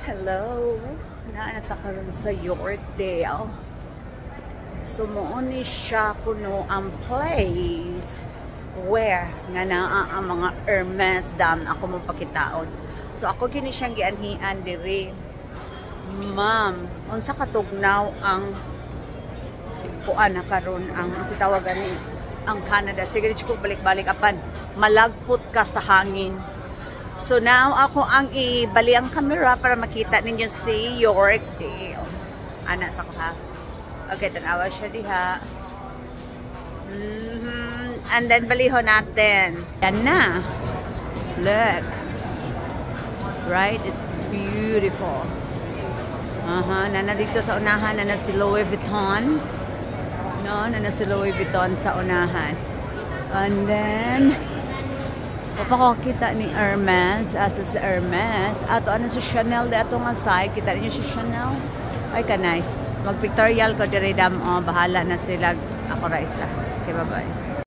Hello, naanata karon sa Yorkdale. So mo ni siya kuno ang place where nga naa ang mga Hermes dam ako mo pakitaon. So ako kini siyang gianhian diri. Ma'am, unsa katugnaw ang kuan na karon ang si tawagan ni ang Canada. Sige ko balik-balik apan malagpot ka sa hangin. So now, ako ang ibali ang camera para makita ninyo si Yorkdale. Ana sa ha. Okay, tanawa siya diha. And then, baliho natin. Yan na. Look. Right? It's beautiful. Nana dito sa unahan, nana si Louis Vuitton. No, nana si Louis Vuitton sa unahan. And then, papakakita ni Hermes, asa sa Hermes, ato ano sa Chanel, de ato nga side, kita niyo si Chanel, ay ka nice, mag-pictorial ko dire dam, bahala na sila, ako Raisa, okay, bye-bye.